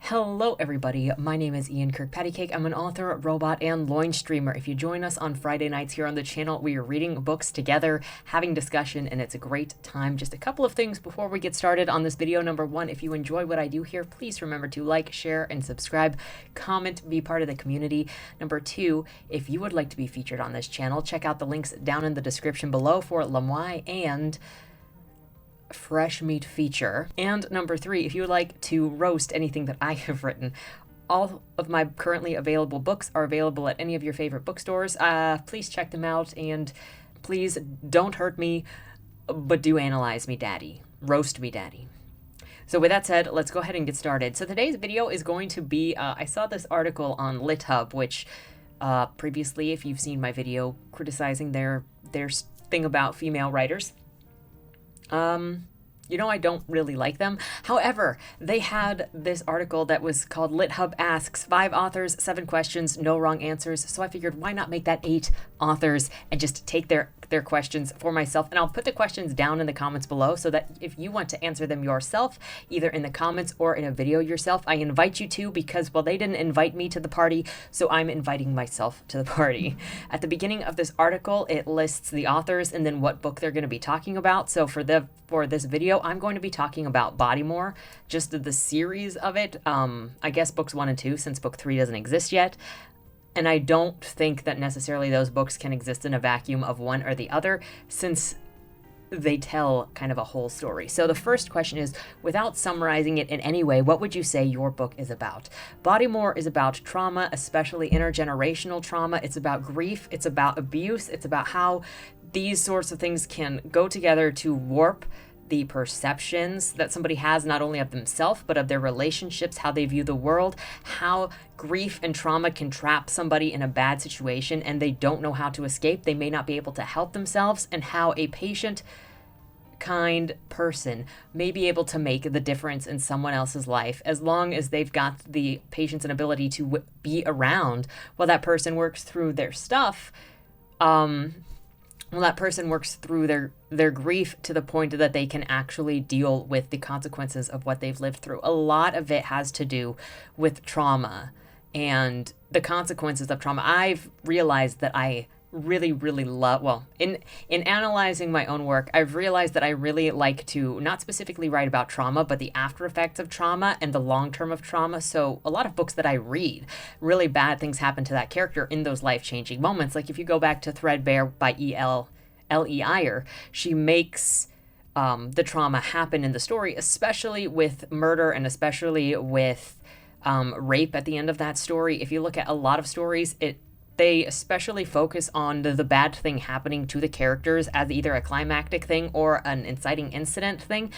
Hello everybody, my name is Ian Kirkpatrick. I'm an author, robot, and loin streamer. If you join us on Friday nights here on the channel, we are reading books together, having discussion, and it's a great time. Just a couple of things before we get started on this video. Number one, if you enjoy what I do here, please remember to like, share, and subscribe, comment, be part of the community. Number two, if you would like to be featured on this channel, check out the links down in the description below for Lamoy and fresh meat feature. And number three, if you would like to roast anything that I have written, all of my currently available books are available at any of your favorite bookstores. Please check them out, and please don't hurt me, but do analyze me, daddy. Roast me, daddy. So with that said, let's go ahead and get started. So today's video is going to be, I saw this article on LitHub, which previously, if you've seen my video criticizing their thing about female writers, I don't really like them. However, they had this article that was called LitHub Asks 5 Authors, 7 Questions, No Wrong Answers. So I figured, why not make that 8 authors and just take their questions for myself. And I'll put the questions down in the comments below so that if you want to answer them yourself, either in the comments or in a video yourself, I invite you to, because, well, they didn't invite me to the party, so I'm inviting myself to the party. At the beginning of this article, it lists the authors and then what book they're going to be talking about. So for this video, I'm going to be talking about Bodymore, just the series of it. I guess books 1 and 2, since book 3 doesn't exist yet. And I don't think that necessarily those books can exist in a vacuum of one or the other, since they tell kind of a whole story. So the first question is, without summarizing it in any way, what would you say your book is about? Bodymore is about trauma, especially intergenerational trauma. It's about grief. It's about abuse. It's about how these sorts of things can go together to warp the perceptions that somebody has, not only of themselves, but of their relationships, how they view the world, how grief and trauma can trap somebody in a bad situation and they don't know how to escape. They may not be able to help themselves, and how a patient, kind person may be able to make the difference in someone else's life as long as they've got the patience and ability to be around while that person works through their stuff. That person works through their grief to the point that they can actually deal with the consequences of what they've lived through. A lot of it has to do with trauma and the consequences of trauma. I've realized that I really, really love, well, in analyzing my own work, I've realized that I really like to not specifically write about trauma, but the after effects of trauma and the long term of trauma. So a lot of books that I read, really bad things happen to that character in those life-changing moments. Like if you go back to Threadbare by L.E. Ayer, she makes the trauma happen in the story, especially with murder and especially with rape at the end of that story. If you look at a lot of stories, they especially focus on the bad thing happening to the characters as either a climactic thing or an inciting incident thing.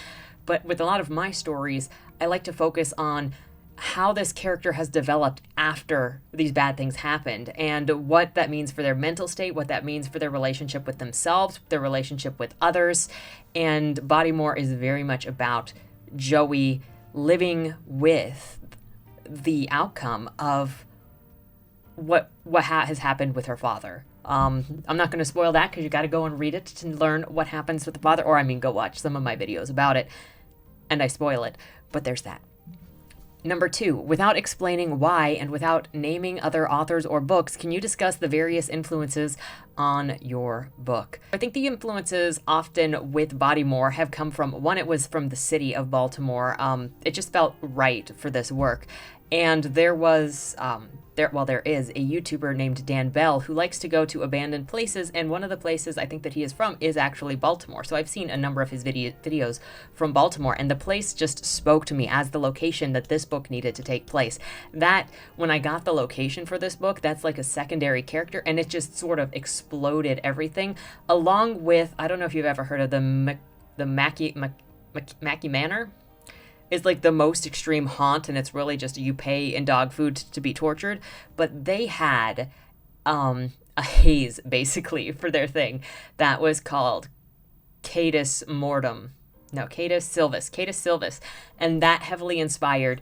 But with a lot of my stories, I like to focus on how this character has developed after these bad things happened, and what that means for their mental state, what that means for their relationship with themselves, their relationship with others. And Bodymore is very much about Joey living with the outcome of what has happened with her father. I'm not going to spoil that, because you got to go and read it to learn what happens with the father, or go watch some of my videos about it and I spoil it, but there's that. Number 2, without explaining why and without naming other authors or books, can you discuss the various influences on your book? I think the influences often with Bodymore have come from, one, it was from the city of Baltimore. It just felt right for this work. And there is a YouTuber named Dan Bell who likes to go to abandoned places, and one of the places I think that he is from is actually Baltimore. So I've seen a number of his videos from Baltimore, and the place just spoke to me as the location that this book needed to take place. That, when I got the location for this book, that's like a secondary character, and it just sort of exploded everything, along with, I don't know if you've ever heard of the Mackey Manor. Is like the most extreme haunt, and it's really just you pay in dog food to be tortured. But they had a haze, basically, for their thing that was called Catus Silvus. And that heavily inspired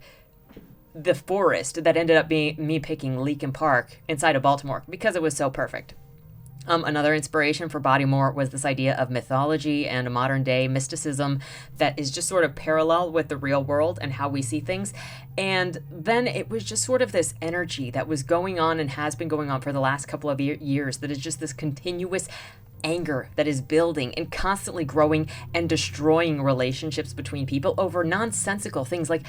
the forest that ended up being me picking Leakin Park inside of Baltimore, because it was so perfect. Another inspiration for Bodymore was this idea of mythology and modern day mysticism that is just sort of parallel with the real world and how we see things. And then it was just sort of this energy that was going on and has been going on for the last couple of years that is just this continuous anger that is building and constantly growing and destroying relationships between people over nonsensical things. Like,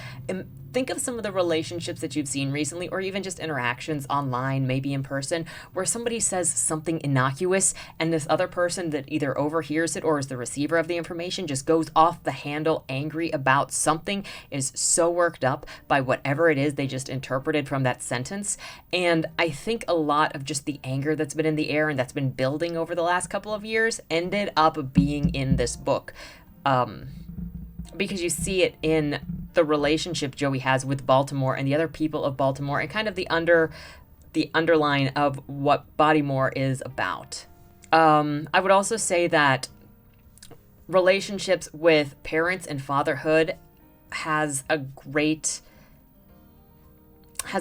think of some of the relationships that you've seen recently, or even just interactions online, maybe in person, where somebody says something innocuous and this other person that either overhears it or is the receiver of the information just goes off the handle angry about something, is so worked up by whatever it is they just interpreted from that sentence. And I think a lot of just the anger that's been in the air and that's been building over the last couple of years ended up being in this book. Because you see it in the relationship Joey has with Baltimore and the other people of Baltimore, and kind of the underline of what Bodymore is about. I would also say that relationships with parents and fatherhood has a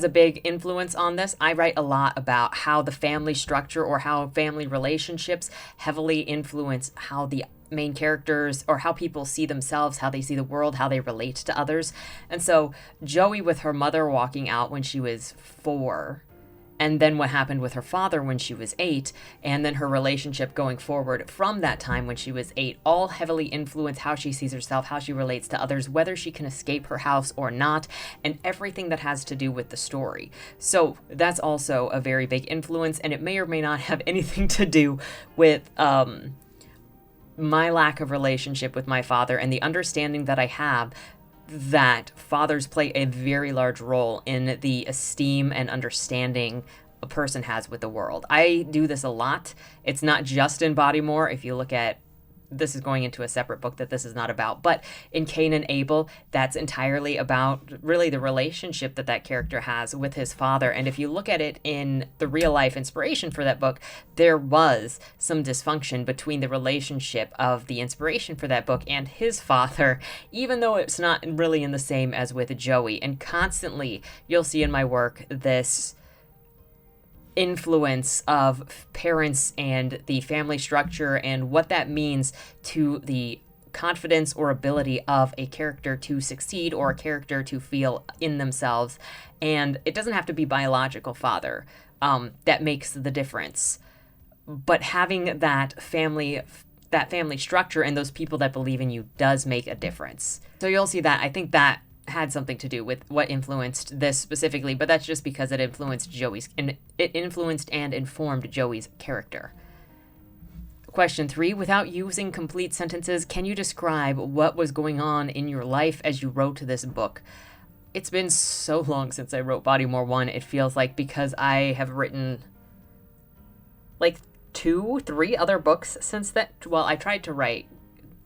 big influence on this. I write a lot about how the family structure or how family relationships heavily influence how the main characters or how people see themselves, how they see the world, how they relate to others. And so Joey with her mother walking out when she was 4, and then what happened with her father when she was 8, and then her relationship going forward from that time when she was 8, all heavily influence how she sees herself, how she relates to others, whether she can escape her house or not, and everything that has to do with the story. So that's also a very big influence, and it may or may not have anything to do with my lack of relationship with my father and the understanding that I have that fathers play a very large role in the esteem and understanding a person has with the world. I do this a lot. It's not just in Bodymore. If you look at, this is going into a separate book that this is not about, but in Cain and Abel, that's entirely about really the relationship that that character has with his father. And if you look at it in the real life inspiration for that book, there was some dysfunction between the relationship of the inspiration for that book and his father, even though it's not really in the same as with Joey. And constantly you'll see in my work this influence of parents and the family structure and what that means to the confidence or ability of a character to succeed or a character to feel in themselves. And it doesn't have to be biological father that makes the difference, but having that family structure and those people that believe in you does make a difference. So you'll see that. I think that had something to do with what influenced this specifically, but that's just because it influenced and informed Joey's character. Question 3, without using complete sentences, can you describe what was going on in your life as you wrote this book? It's been so long since I wrote Bodymore 1, it feels like, because I have written like 2-3 other books since that. Well, I tried to write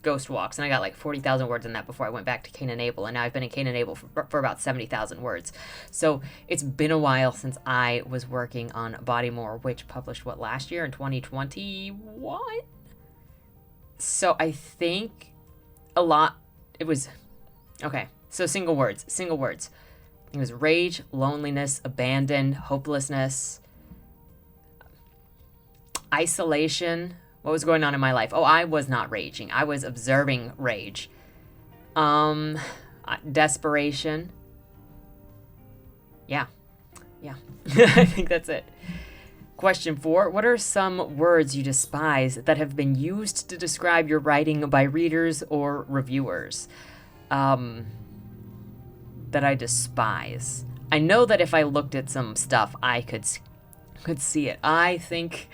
Ghost Walks, and I got like 40,000 words in that before I went back to Cain and Abel, and now I've been in Cain and Abel for about 70,000 words. So it's been a while since I was working on Bodymore, which published, last year in 2021? So I think it was, okay, so single words. It was rage, loneliness, abandon, hopelessness, isolation. What was going on in my life? Oh, I was not raging. I was observing rage. Desperation. Yeah. I think that's it. Question 4. What are some words you despise that have been used to describe your writing by readers or reviewers? That I despise. I know that if I looked at some stuff, I could see it. I think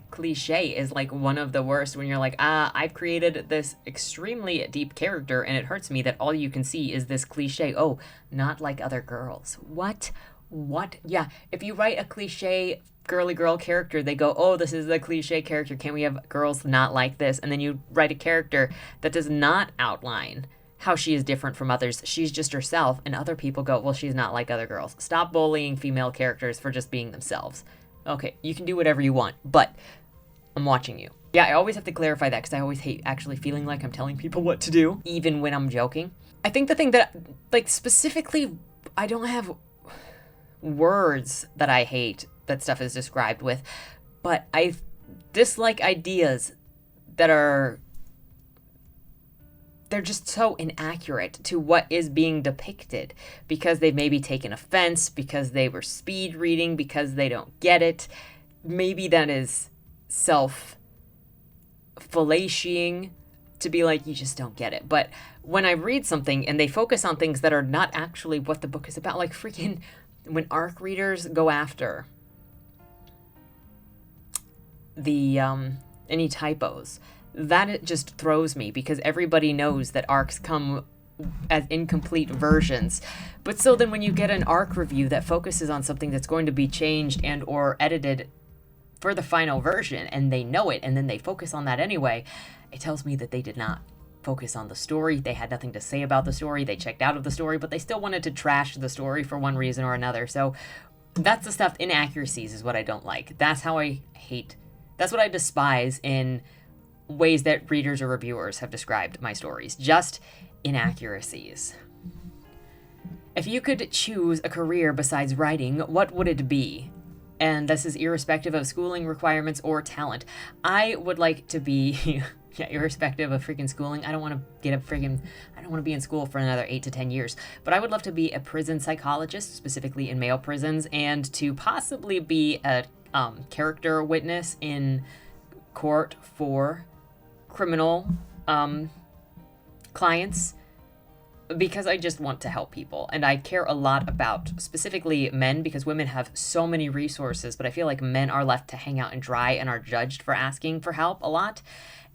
cliche is like one of the worst, when you're like, I've created this extremely deep character and it hurts me that all you can see is this cliche. Oh, not like other girls. What? Yeah, if you write a cliche girly girl character, they go, oh, this is the cliche character. Can we have girls not like this? And then you write a character that does not outline how she is different from others. She's just herself. And other people go, well, she's not like other girls. Stop bullying female characters for just being themselves. Okay, you can do whatever you want, but I'm watching you. Yeah, I always have to clarify that because I always hate actually feeling like I'm telling people what to do, even when I'm joking. I think the thing that, like, specifically, I don't have words that I hate that stuff is described with, But I dislike ideas that they're just so inaccurate to what is being depicted, because they've maybe taken offense, because they were speed reading, because they don't get it. Maybe that is self-fellatiating to be like, you just don't get it. But when I read something and they focus on things that are not actually what the book is about, like freaking when ARC readers go after the any typos, that it just throws me, because everybody knows that ARCs come as incomplete versions. But so then when you get an ARC review that focuses on something that's going to be changed and or edited for the final version, and they know it, and then they focus on that anyway, it tells me that they did not focus on the story. They had nothing to say about the story. They checked out of the story, but they still wanted to trash the story for one reason or another. So that's the stuff. Inaccuracies is what I don't like. That's what I despise in ways that readers or reviewers have described my stories. Just inaccuracies. If you could choose a career besides writing, what would it be? And this is irrespective of schooling requirements or talent. I would like to be, irrespective of freaking schooling. I don't want to be in school for another 8 to 10 years. But I would love to be a prison psychologist, specifically in male prisons, and to possibly be a character witness in court for criminal clients, because I just want to help people, and I care a lot about specifically men, because women have so many resources, but I feel like men are left to hang out and dry and are judged for asking for help a lot.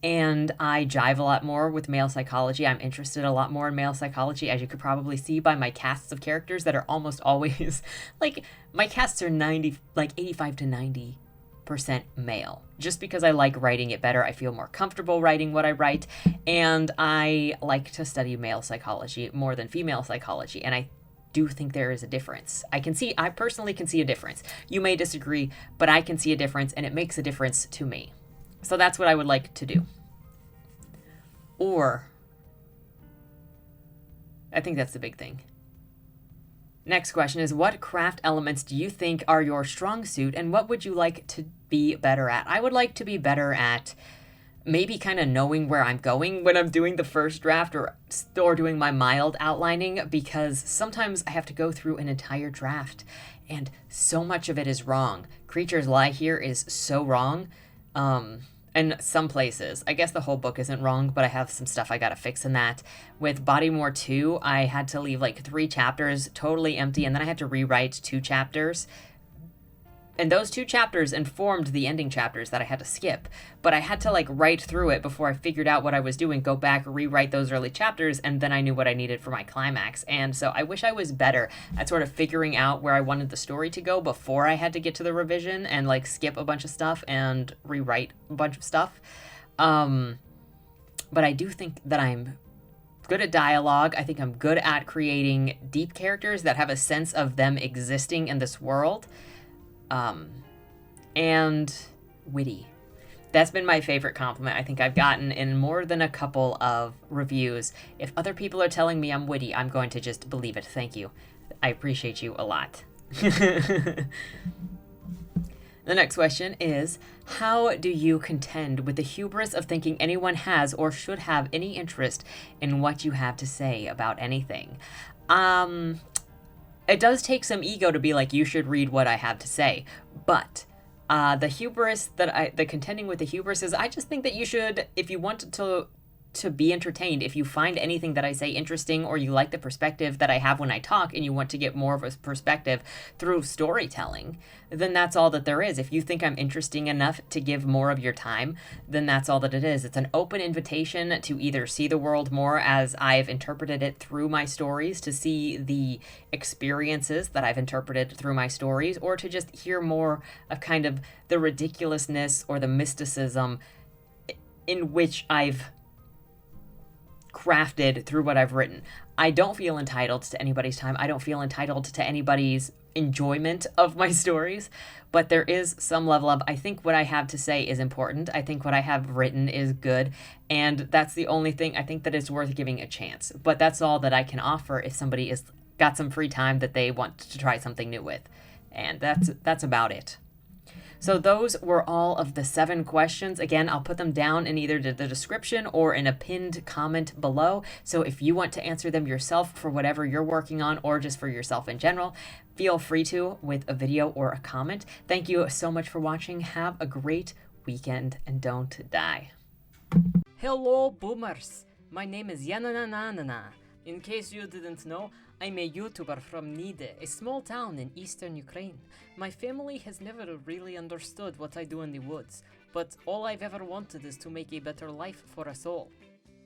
And I jive a lot more with male psychology. I'm interested a lot more in male psychology, as you could probably see by my casts of characters that are almost always like, my casts are 85 to 90% male, just because I like writing it better. I feel more comfortable writing what I write, and I like to study male psychology more than female psychology, and I do think there is a difference. I personally can see a difference. You may disagree, but I can see a difference, and it makes a difference to me. So that's what I would like to do. Or, I think that's the big thing. Next question is, what craft elements do you think are your strong suit, and what would you like to be better at? I would like to be better at maybe kind of knowing where I'm going when I'm doing the first draft, or doing my mild outlining, because sometimes I have to go through an entire draft and so much of it is wrong. Creatures Lie Here is so wrong. In some places. I guess the whole book isn't wrong, but I have some stuff I gotta fix in that. With Bodymore 2, I had to leave like 3 chapters totally empty, and then I had to rewrite 2 chapters. And those 2 chapters informed the ending chapters that I had to skip. But I had to like write through it before I figured out what I was doing, go back, rewrite those early chapters, and then I knew what I needed for my climax. And so I wish I was better at sort of figuring out where I wanted the story to go before I had to get to the revision and like skip a bunch of stuff and rewrite a bunch of stuff. But I do think that I'm good at dialogue. I think I'm good at creating deep characters that have a sense of them existing in this world. And witty. That's been my favorite compliment I think I've gotten in more than a couple of reviews. If other people are telling me I'm witty, I'm going to just believe it. Thank you. I appreciate you a lot. The next question is, how do you contend with the hubris of thinking anyone has or should have any interest in what you have to say about anything? It does take some ego to be like, you should read what I have to say. But the contending with the hubris is, I just think that you should, if you want to be entertained, if you find anything that I say interesting, or you like the perspective that I have when I talk and you want to get more of a perspective through storytelling, then that's all that there is. If you think I'm interesting enough to give more of your time, then that's all that it is. It's an open invitation to either see the world more as I've interpreted it through my stories, to see the experiences that I've interpreted through my stories, or to just hear more of kind of the ridiculousness or the mysticism in which I've crafted through what I've written. I don't feel entitled to anybody's time. I don't feel entitled to anybody's enjoyment of my stories, but there is some level of, I think what I have to say is important. I think what I have written is good, and that's the only thing I think that is worth giving a chance. But that's all that I can offer if somebody is got some free time that they want to try something new with. And that's about it. So those were all of the 7 questions. Again, I'll put them down in either the description or in a pinned comment below. So if you want to answer them yourself for whatever you're working on or just for yourself in general, feel free to with a video or a comment. Thank you so much for watching. Have a great weekend and don't die. Hello, boomers. My name is Yanananana. In case you didn't know, I'm a YouTuber from Nide, a small town in eastern Ukraine. My family has never really understood what I do in the woods, but all I've ever wanted is to make a better life for us all.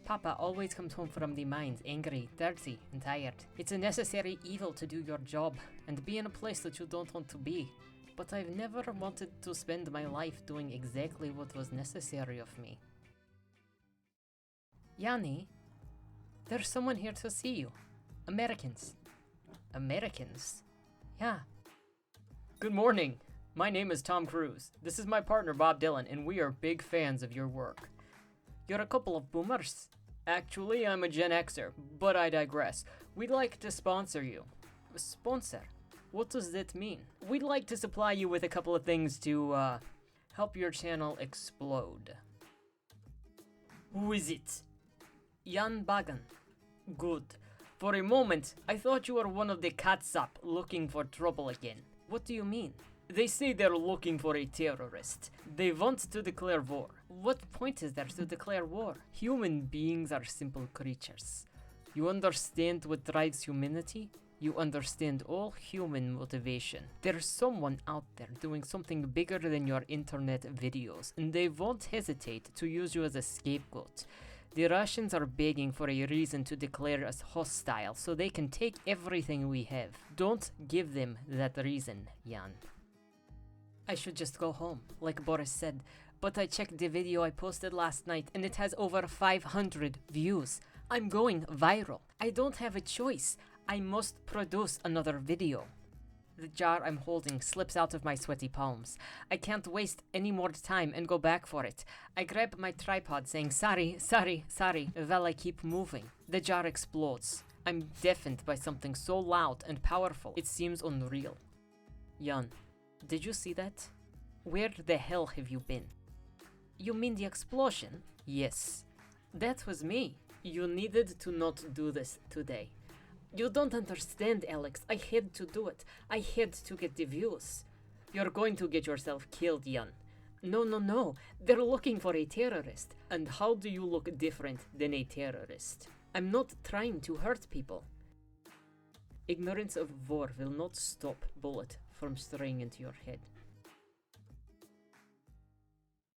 Papa always comes home from the mines angry, dirty, and tired. It's a necessary evil to do your job and be in a place that you don't want to be, but I've never wanted to spend my life doing exactly what was necessary of me. Yanni, there's someone here to see you. Americans. Americans? Yeah. Good morning. My name is Tom Cruise. This is my partner Bob Dylan, and we are big fans of your work. You're a couple of boomers. Actually, I'm a Gen Xer, but I digress. We'd like to sponsor you. Sponsor? What does that mean? We'd like to supply you with a couple of things to, help your channel explode. Who is it? Jan Bagan. Good. For a moment, I thought you were one of the Katsap looking for trouble again. What do you mean? They say they're looking for a terrorist. They want to declare war. What point is there to declare war? Human beings are simple creatures. You understand what drives humanity? You understand all human motivation. There's someone out there doing something bigger than your internet videos, and they won't hesitate to use you as a scapegoat. The Russians are begging for a reason to declare us hostile so they can take everything we have. Don't give them that reason, Jan. I should just go home, like Boris said, but I checked the video I posted last night and it has over 500 views. I'm going viral. I don't have a choice. I must produce another video. The jar I'm holding slips out of my sweaty palms. I can't waste any more time and go back for it. I grab my tripod saying sorry, sorry, sorry, while I keep moving. The jar explodes. I'm deafened by something so loud and powerful, it seems unreal. Jan, did you see that? Where the hell have you been? You mean the explosion? Yes. That was me. You needed to not do this today. You don't understand, Alex. I had to do it. I had to get the views. You're going to get yourself killed, Jan. No. They're looking for a terrorist. And how do you look different than a terrorist? I'm not trying to hurt people. Ignorance of war will not stop bullet from straying into your head.